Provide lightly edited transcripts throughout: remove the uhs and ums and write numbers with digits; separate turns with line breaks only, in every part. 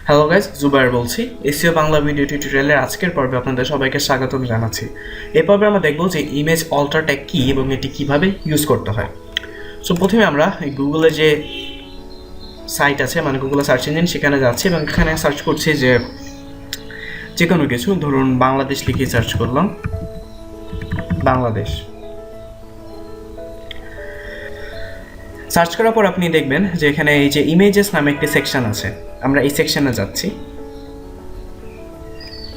Hello guys, Zubair বলছি। SEO Bangla video টিউটোরিয়ালের আজকের পর্বে আপনাদের সবাইকে স্বাগতম জানাচ্ছি। এই পর্বে আমরা দেখব যে ইমেজ অল্টার ট্যাগ কী এবং এটি কিভাবে ইউজ করতে হয়। সো প্রথমে আমরা গুগলে যে সাইট আছে, মানে গুগলে সার্চ ইঞ্জিন, সেখানে যাচ্ছি এবং এখানে সার্চ করছি যে কোনো কিছু, ধরুন বাংলাদেশ লিখে সার্চ করলাম, বাংলাদেশ। সার্চ করার পর আপনি দেখবেন যে এখানে এই যে ইমেজেস নামে একটি সেকশন আছে, আমরা এই সেকশনে যাচ্ছি।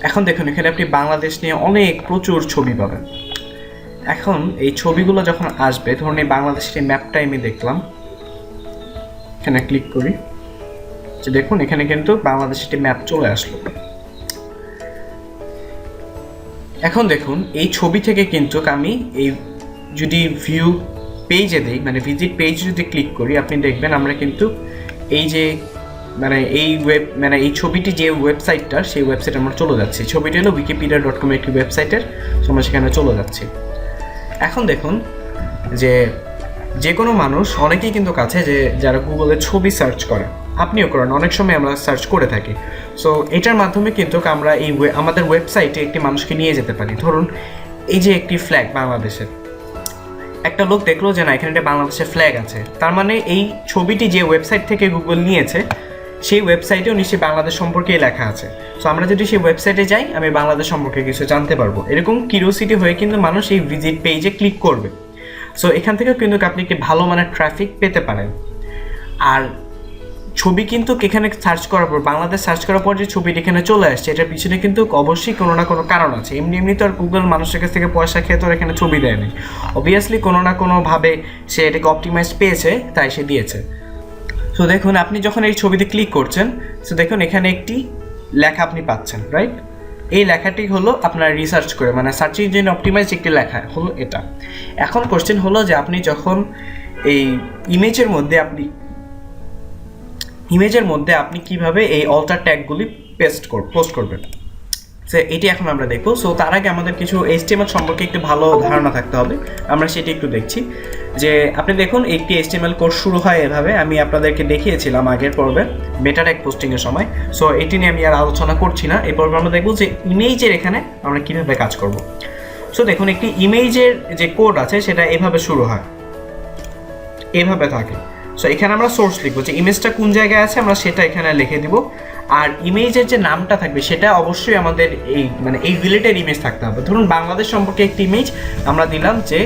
এখন দেখুন এখানে আপনি বাংলাদেশ নিয়ে প্রচুর ছবি পাবেন। এখন এই ছবিগুলো যখন আসবে, ধরুন এই বাংলাদেশের ম্যাপটা আমি দেখলাম, এখানে ক্লিক করি, যে দেখুন এখানে কিন্তু বাংলাদেশের ম্যাপ চলে আসলো। এখন দেখুন এই ছবি থেকে কিন্তু আমি এই যদি ভিউ পেজে দিই, মানে ভিজিট পেজ যদি ক্লিক করি, আপনি দেখবেন আমরা কিন্তু এই যে এই ছবিটি যে ওয়েবসাইটটা, সেই ওয়েবসাইটে আমরা চলে যাচ্ছি। ছবিটি হলো wikipedia.com একটি ওয়েবসাইটের, আমরা সেখানে চলে যাচ্ছি। এখন দেখুন যে কোনো মানুষ, অনেকেই কিন্তু কাছে যে যারা গুগলে ছবি সার্চ করে, আপনিও করেন, অনেক সময় আমরা সার্চ করে থাকি। সো এটার মাধ্যমে কিন্তু আমরা আমাদের ওয়েবসাইটে একটি মানুষকে নিয়ে যেতে পারি। ধরুন এই যে একটি ফ্ল্যাগ বাংলাদেশের, একটা লোক দেখলো যে না এখানে একটা বাংলাদেশের ফ্ল্যাগ আছে, তার মানে এই ছবিটি যে ওয়েবসাইট থেকে গুগল নিয়েছে, সেই ওয়েবসাইটেও নিশ্চয়ই বাংলাদেশ সম্পর্কেই লেখা আছে। সো আমরা যদি সেই ওয়েবসাইটে যাই, আমি বাংলাদেশ সম্পর্কে কিছু জানতে পারবো। এরকম কিউরিওসিটি হয়ে কিন্তু মানুষ এই ভিজিট পেজে ক্লিক করবে। সো এখান থেকে কিন্তু আপনি একটি ভালো মানের ট্রাফিক পেতে পারেন। আর ছবি কিন্তু এখানে সার্চ করার পর, বাংলাদেশ সার্চ করার পর যে ছবিটি এখানে চলে আসছে, এটার পিছনে কিন্তু অবশ্যই কোনো না কোনো কারণ আছে। এমনি তো আর গুগল মানুষের কাছ থেকে পয়সা খেয়ে তো আর এখানে ছবি দেয়নি। অবভিয়াসলি কোনো না কোনোভাবে সে এটাকে অপটিমাইজ পেয়েছে, তাই সে দিয়েছে। সো দেখুন আপনি যখন এই ছবিতে ক্লিক করছেন, সো দেখুন এখানে একটি লেখা আপনি পাচ্ছেন, রাইট? এই লেখাটি হলো আপনার রিসার্চ করে, মানে সার্চ ইঞ্জিন অপটিমাইজ একটি লেখা হলো এটা। এখন কোশ্চেন হলো যে আপনি যখন এই ইমেজের মধ্যে আপনি কিভাবে এই অল্টার ট্যাগগুলি পোস্ট করবেন, সো এটি এখন আমরা দেখব। সো তার আগে আমাদের কিছু HTML সম্পর্কে একটু ভালো ধারণা থাকতে হবে, আমরা সেটি একটু দেখছি। যে আপনি দেখুন একটি HTML কোর্স শুরু হয় এভাবে, আমি আপনাদেরকে দেখিয়েছিলাম আগের পর্বে মেটা ট্যাগ পোস্টিংয়ের সময়। সো এটি নিয়ে আমি আর আলোচনা করছি না। এই পর্বে আমরা দেখব যে ইমেজের এখানে আমরা কীভাবে কাজ করব। সো দেখুন একটি ইমেজের যে কোড আছে সেটা এভাবে শুরু হয়, এভাবে থাকে। সো এখানে আমরা সোর্স লিখবো, যে ইমেজটা কোন জায়গায় আছে আমরা সেটা এখানে লিখে দিব। আর ইমেজের যে নামটা থাকবে সেটা অবশ্যই আমাদের এই রিলেটেড ইমেজ থাকতে হবে। ধরুন বাংলাদেশ সম্পর্কে একটি ইমেজ আমরা দিলাম যে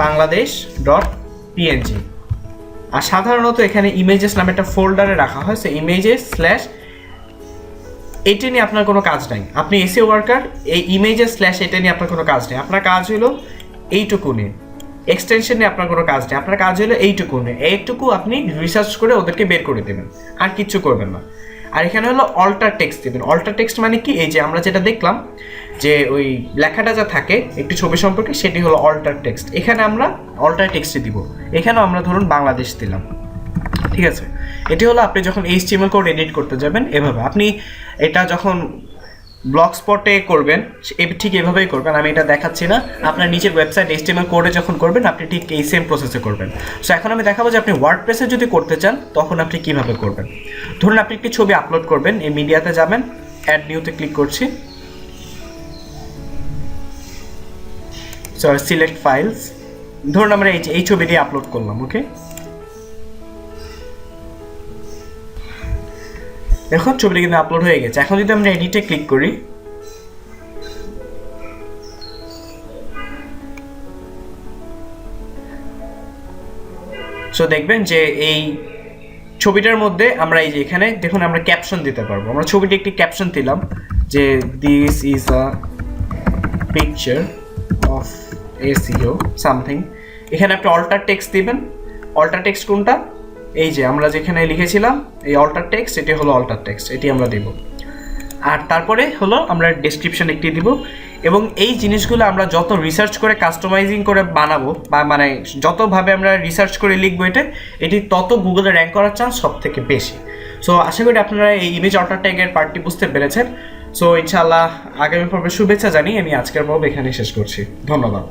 বাংলাদেশ.png। আর সাধারণত এখানে ইমেজেস নামে একটা ফোল্ডারে রাখা হয়, সে ইমেজেস এটা নিয়ে আপনার কোনো কাজ নাই। আপনি এসইও ওয়ার্কার, এই ইমেজেস এটা নিয়ে আপনার কোনো কাজ নেই। আপনার কাজ হলো এইটুকু নিয়ে, এক্সটেনশন নিয়ে আপনার কোনো কাজ নেই। আপনার কাজ হলো এইটুকু নিয়ে, এইটুকু আপনি রিসার্চ করে ওদেরকে বের করে দেবেন, আর কিচ্ছু করবেন না। আর এখানে হলো অল্টার টেক্সট দেবেন। অল্টার টেক্সট মানে কি, এই যে আমরা যেটা দেখলাম যে ওই লেখাটা যা থাকে একটি ছবি সম্পর্কে, সেটি হলো অল্টার টেক্সট। এখানে আমরা অল্টার টেক্সটে দিব, এখানেও আমরা ধরুন বাংলাদেশ দিলাম, ঠিক আছে? এটি হলো আপনি যখন HTML কোড এডিট করতে যাবেন, এভাবে আপনি এটা যখন ব্লগ স্পটে করবেন ঠিক এভাবেই করবেন। আমি এটা দেখাচ্ছি না, আপনার নিজের ওয়েবসাইট HTML কোডে যখন করবেন আপনি ঠিক এই সেম প্রসেসে করবেন। সো এখন আমি দেখাবো যে আপনি ওয়ার্ডপ্রেসে যদি করতে চান তখন আপনি কিভাবে করবেন। ধরুন আপনি একটি ছবি আপলোড করবেন, এই মিডিয়াতে যাবেন, অ্যাড নিউতে ক্লিক করছি, সো সিলেক্ট ফাইলস। ধরুন আমরা এই ছবিটি আপলোড করলাম, ওকে? এখন ছবিটি কিন্তু আপলোড হয়ে গেছে। এখন যদি আমরা এডিটে ক্লিক করি, সো দেখবেন যে এই ছবিটার মধ্যে আমরা এই যে এখানে দেখুন আমরা ক্যাপশন দিতে পারবো। আমরা ছবিটি একটি ক্যাপশন দিলাম যে this is a picture of SEO something. এখানে আপনি অল্টার টেক্সট দিবেন। অল্টার টেক্সট কোনটা? এই যে আমরা যেখানে লিখেছিলাম এই অল্টার টেক্সট, এটি হলো অল্টার টেক্সট, এটি আমরা দেব। আর তারপরে হলো আমরা ডেসক্রিপশন একটি দিব। এবং এই জিনিসগুলো আমরা যত রিসার্চ করে কাস্টমাইজিং করে বানাবো, বা মানে যতভাবে আমরা রিসার্চ করে লিখবো এটি তত গুগলে র্যাঙ্ক করার চান্স সব থেকে বেশি। সো আশা করি আপনারা এই ইমেজ অল্টার ট্যাগের পার্টটি বুঝতে পেরেছেন। সো ইনশাআল্লাহ আগামী পর্বে শুভেচ্ছা জানিয়ে আমি আজকের পর্ব এখানে শেষ করছি। ধন্যবাদ।